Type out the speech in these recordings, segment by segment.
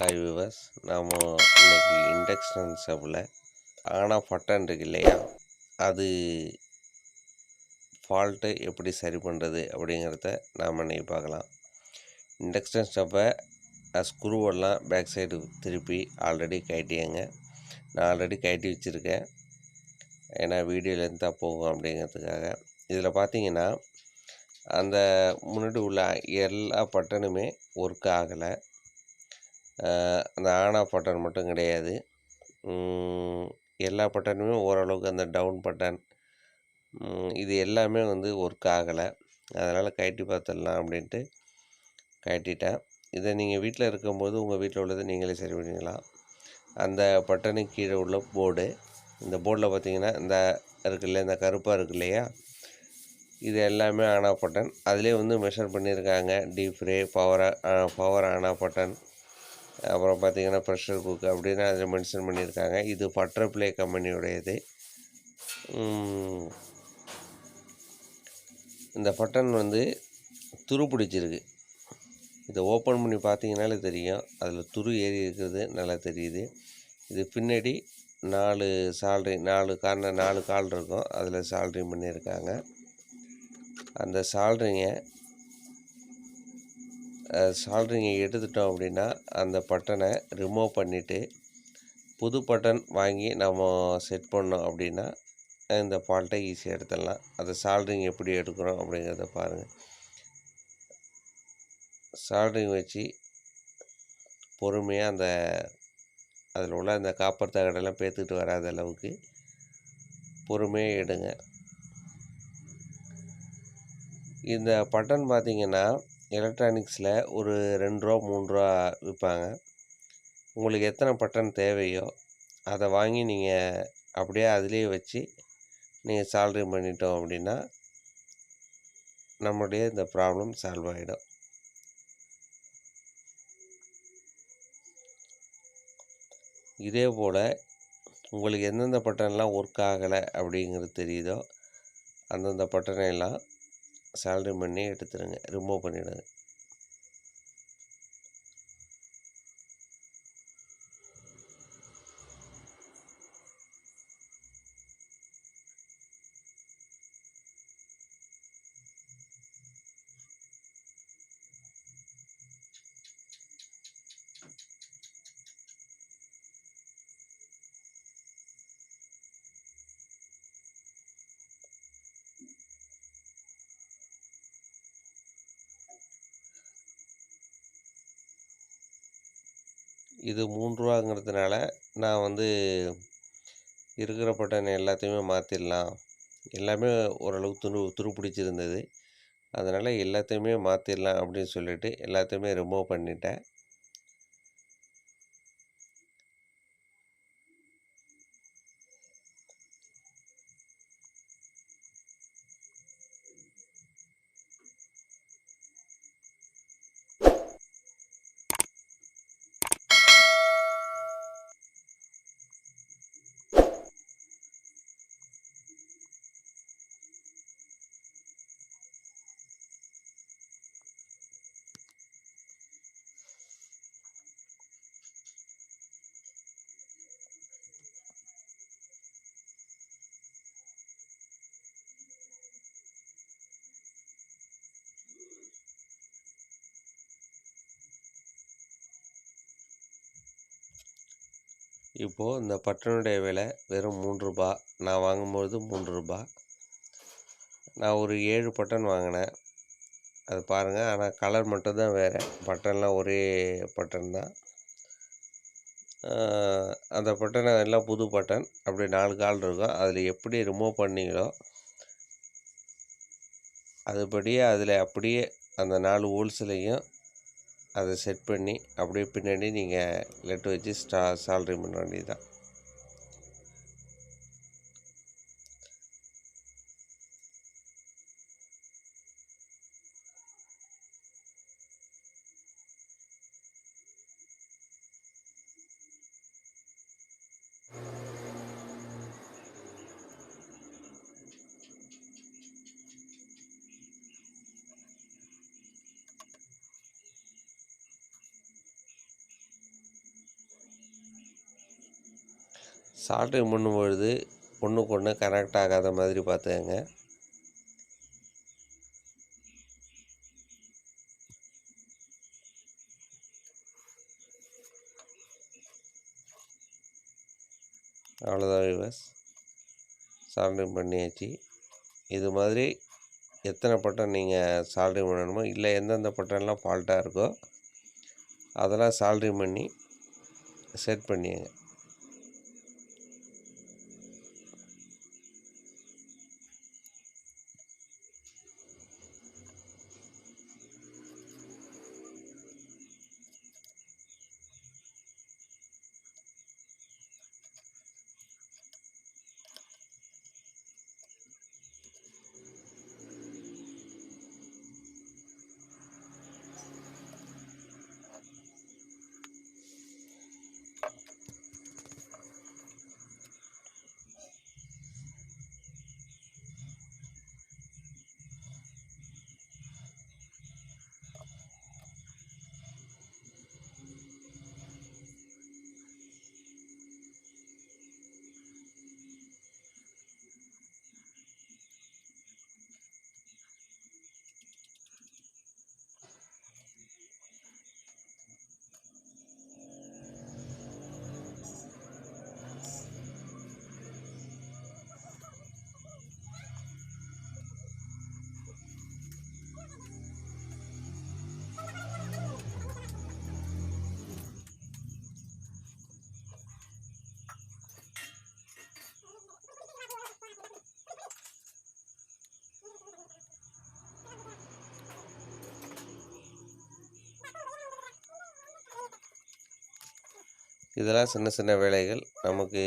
Hi viewers, நாம் இன்னைக்கு induction ஸ்டவ்வில் ஆன் ஆஃப் பட்டன் இருக்கு இல்லையா, அது ஃபால்ட்டு எப்படி சரி பண்ணுறது அப்படிங்கிறத நாம் இன்னைக்கு பார்க்கலாம். இண்டக்ஷன் ஸ்டவ்வை ஸ்க்ரூவெல்லாம் பேக் சைடு திருப்பி ஆல்ரெடி கழட்டியங்க. நான் ஆல்ரெடி கழட்டி வச்சுருக்கேன், ஏன்னா வீடியோ லென்த்தாக போகும் அப்படிங்கிறதுக்காக. இதில் பார்த்தீங்கன்னா அந்த முன்னாடி உள்ள எல்லா பட்டனுமே ஒர்க் ஆகலை. அந்த ஆன் ஆஃப் பட்டன் மட்டும் கிடையாது, எல்லா பட்டனுமே ஓரளவுக்கு அந்த டவுன் பட்டன் இது எல்லாமே ஒர்க் ஆகலை. அதனால் கழட்டி பார்த்துடலாம் அப்படின்ட்டு கழட்டிட்டேன். இதை நீங்கள் வீட்டில் இருக்கும்போது உங்கள் வீட்டில் உள்ளதை நீங்களே சரி பண்ணிக்கலாம். அந்த பட்டனுக்கு கீழே உள்ள போர்டு, இந்த போர்டில் பார்த்தீங்கன்னா இந்த இருக்குல்ல, இந்த கருப்பாக இருக்கு இல்லையா, இது எல்லாமே ஆன் ஆஃப் பட்டன். அதிலே மெஷர் பண்ணியிருக்காங்க. Deep fry, power on off button, அப்புறம் பார்த்திங்கன்னா ப்ரெஷர் குக் அப்படின்னு அதில் மென்ஷன் பண்ணியிருக்காங்க. இது பட்டர்ஃப்ளை கம்பெனியுடையது. இந்த பட்டன் துரு பிடிச்சிருக்கு. இதை ஓப்பன் பண்ணி பார்த்தீங்கன்னாலே தெரியும், அதில் துரு ஏறி இருக்கிறது நல்லா தெரியுது. இது பின்னாடி 4 சால்ட்ரிங், 4 கார்னர் 4 கால் இருக்கும், அதில் சால்ட்ரிங் பண்ணியிருக்காங்க. அந்த சால்ட்ரிங்கை எடுத்துட்டோம் அப்படின்னா அந்த பட்டனை ரிமூவ் பண்ணிவிட்டு புது பட்டன் வாங்கி நம்ம செட் பண்ணோம் அப்படின்னா இந்த ஃபால்ட்டை ஈஸியாக எடுத்துடலாம். அந்த சால்ட்ரிங் எப்படி எடுக்கிறோம் அப்படிங்கிறத பாருங்கள். சால்ட்ரிங் வச்சு பொறுமையாக அதில் உள்ள அந்த காப்பர் தகடெல்லாம் பேத்துக்கிட்டு வராத அளவுக்கு பொறுமையாக எடுங்க. இந்த பட்டன் பார்த்திங்கன்னா எலக்ட்ரானிக்ஸில் ஒரு 2 ரூபா 3 ரூபா விற்பாங்க. உங்களுக்கு எத்தனை பட்டன் தேவையோ அதை வாங்கி நீங்கள் அப்படியே அதிலேயே வச்சு நீங்கள் சால்ட்ரிங் பண்ணிட்டோம் அப்படின்னா நம்மளுடைய இந்த ப்ராப்ளம் சால்வ் ஆகிடும். இதே போல் உங்களுக்கு எந்தெந்த பட்டன்லாம் ஒர்க் ஆகலை அப்படிங்கிறது தெரியுதோ அந்தந்த பட்டனை எல்லாம் சால்ட்ரிங் பண்ணி எடுத்துருங்க, ரிமூவ் பண்ணிவிடுங்க. இது 3 ரூபாங்கிறதுனால நான் இருக்கிற பட்டன் எல்லாத்தையுமே மாற்றிடலாம். எல்லாமே ஓரளவுக்கு துரு பிடிச்சிருந்தது, அதனால் எல்லாத்தையுமே மாற்றிடலாம் அப்படின்னு சொல்லிட்டு எல்லாத்தையுமே ரிமூவ் பண்ணிட்டேன். இப்போது இந்த பட்டனுடைய விலை வெறும் 3 ரூபா. நான் வாங்கும்போது 3 ரூபா. நான் ஒரு 7 பட்டன் வாங்கினேன், அது பாருங்கள். ஆனால் கலர் மட்டும்தான் வேறு, பட்டன்லாம் ஒரே பட்டன் தான். அந்த பட்டனை எல்லாம் புது பட்டன், அப்படி 4 கால் இருக்கும். அதில் எப்படி ரிமூவ் பண்ணீங்களோ அதுபடியே அதில் அப்படியே அந்த 4 ஹோல்ஸ்லையும் அதை செட் பண்ணி அப்படியே பின்னாடி நீங்கள் லெட் வச்சு சால்ட்ரிங் பண்ண வேண்டியது தான். சால்ட்ரிங் பண்ணும்பொழுது ஒன்றுக்கு ஒன்று கனெக்ட் ஆகாத மாதிரி பார்த்துக்கங்க. அவ்வளோதான் வியூவர்ஸ், சால்ட்ரிங் பண்ணியாச்சு. இது மாதிரி எத்தனை பட்டன் நீங்கள் சால்ட்ரிங் பண்ணணுமோ, இல்லை எந்தெந்த பட்டன்லாம் ஃபால்ட்டாக இருக்கோ அதெல்லாம் சால்ட்ரிங் பண்ணி செட் பண்ணிங்க. இதெல்லாம் சின்ன சின்ன வேலைகள். நமக்கு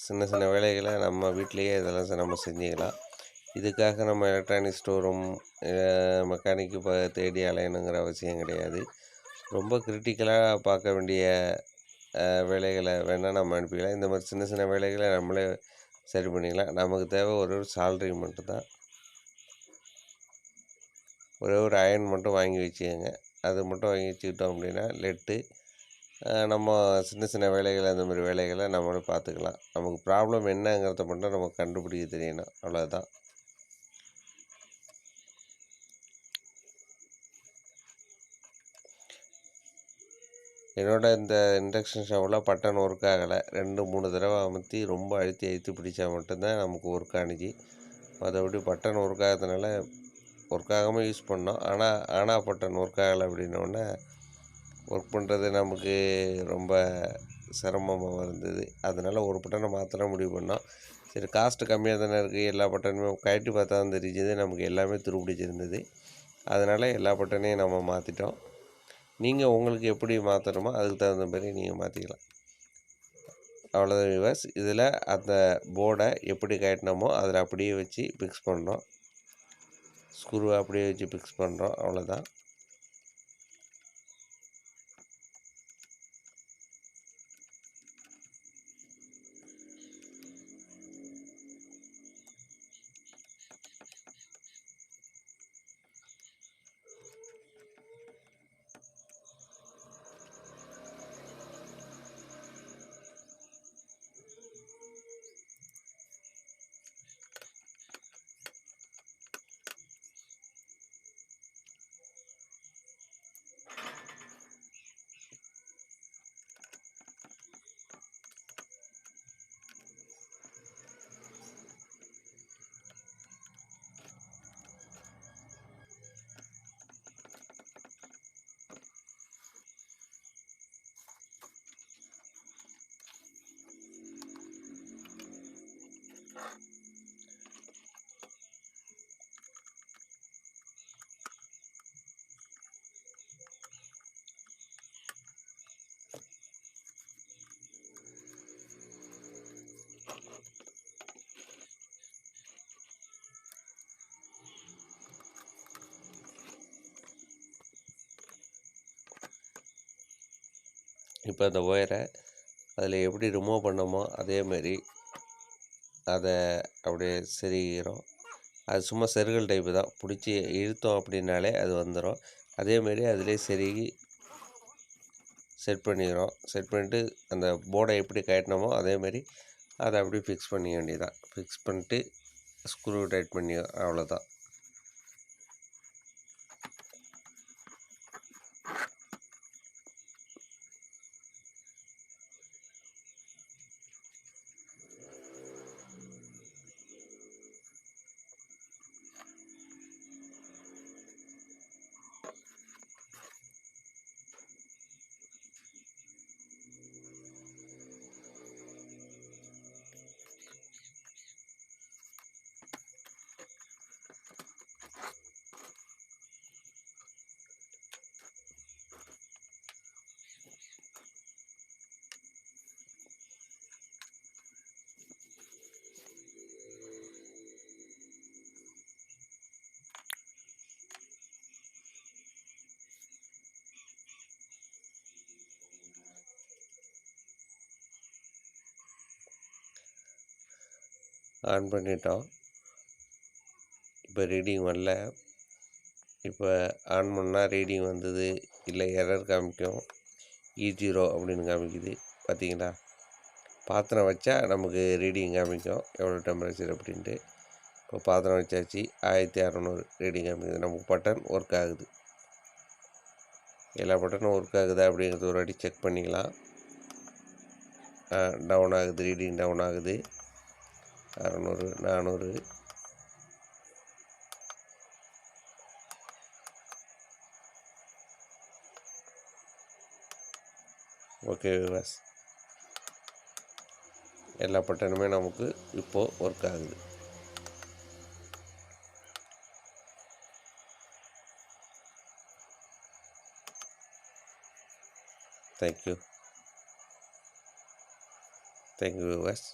சின்ன சின்ன வேலைகளை நம்ம வீட்டிலையே இதெல்லாம் நம்ம செஞ்சுக்கலாம். இதுக்காக நம்ம எலக்ட்ரானிக் ஸ்டோரும் மெக்கானிக்கு தேடி அலையணுங்கிற அவசியம் கிடையாது. ரொம்ப கிரிட்டிக்கலாக பார்க்க வேண்டிய வேலைகளை வேணால் நம்ம அனுப்பிக்கலாம். இந்த மாதிரி சின்ன சின்ன வேலைகளை நம்மளே சரி பண்ணிக்கலாம். நமக்கு தேவை ஒரு சால்ட்ரிங் மட்டும்தான். ஒரே ஒரு அயன் மட்டும் வாங்கி வச்சுக்கோங்க. அது மட்டும் வாங்கி வச்சுக்கிட்டோம் அப்படின்னா லெட்டு நம்ம சின்ன சின்ன வேலைகளை, அந்த மாதிரி வேலைகளை நம்மளே பார்த்துக்கலாம். நமக்கு ப்ராப்ளம் என்னங்கிறத மட்டும் நமக்கு கண்டுபிடிக்க தெரியணும், அவ்வளோதான். என்னோட இந்த இண்டக்ஷன் ஸ்டவ்வில் பட்டன் ஒர்க் ஆகலை. 2-3 தடவை அமுத்தி ரொம்ப அழுத்தி பிடிச்சா மட்டும்தான் நமக்கு ஒர்க் ஆணுச்சு. மற்றபடி பட்டன் ஒர்க் ஆகிறதுனால ஒர்க் ஆகாமல் யூஸ் பண்ணோம். ஆனால் பட்டன் ஒர்க் ஆகலை அப்படின்னோடனே ஒர்க் பண்ணுறது நமக்கு ரொம்ப சிரமமாக இருந்தது. அதனால் ஒரு பட்டனை மாற்றினா முடிவு பண்ணோம். சரி, காஸ்ட்டு கம்மியாக தானே இருக்குது, எல்லா பட்டனுமே கழட்டி பார்த்தா தான் தெரிஞ்சது நமக்கு எல்லாமே துருப்பிடிச்சிருந்தது. அதனால் எல்லா பட்டனையும் நம்ம மாற்றிட்டோம். நீங்கள் உங்களுக்கு எப்படி மாற்றணுமோ அதுக்கு தகுந்த மாதிரி நீங்கள் மாற்றிக்கலாம். அவ்வளோதான் வியூவர்ஸ். இதில் அந்த போர்டை எப்படி கழட்டினோமோ அதில் அப்படியே வச்சு ஃபிக்ஸ் பண்ணுறோம். ஸ்க்ரூவை அப்படியே வச்சு ஃபிக்ஸ் பண்ணுறோம், அவ்வளோதான். இப்போ அந்த ஒயரை அதில் எப்படி ரிமூவ் பண்ணோமோ அதேமாரி அதை அப்படியே செருகிறோம். அது சும்மா செருகல் டைப்பு தான். பிடிச்சி இழுத்தோம் அப்படின்னாலே அது வந்துடும். அதேமாரி அதிலே செருகி செட் பண்ணிக்கிறோம். செட் பண்ணிவிட்டு அந்த போர்டை எப்படி கழட்டினோமோ அதேமாரி அதை அப்படியே ஃபிக்ஸ் பண்ணிக்க வேண்டியதான். ஃபிக்ஸ் பண்ணிட்டு ஸ்க்ரூ டைட் பண்ணி அவ்வளோதான். ஆன் பண்ணிட்டோம். இப்போ ரீடிங் வரல. இப்போ ஆன் பண்ணால் ரீடிங் வந்தது, இல்லை எரர் காமிக்கும். E0 அப்படின்னு காமிக்குது. பார்த்தீங்களா? பாத்திரம் வச்சா நமக்கு ரீடிங் காமிக்கும் எவ்வளோ டெம்பரேச்சர் அப்படின்ட்டு. இப்போ பாத்திரம் வச்சாச்சு, 1600 ரீடிங் காமிக்குது. நமக்கு பட்டன் ஒர்க் ஆகுது. எல்லா பட்டனும் ஒர்க் ஆகுதா அப்படிங்கிறது ஒரு வாட்டி செக் பண்ணிக்கலாம். டவுன் ஆகுது, ரீடிங் டவுன் ஆகுது. 600, 400. ஓகே வியூவர்ஸ், எல்லா பட்டனுமே நமக்கு இப்போது ஒர்க் ஆகுது. Thank you viewers.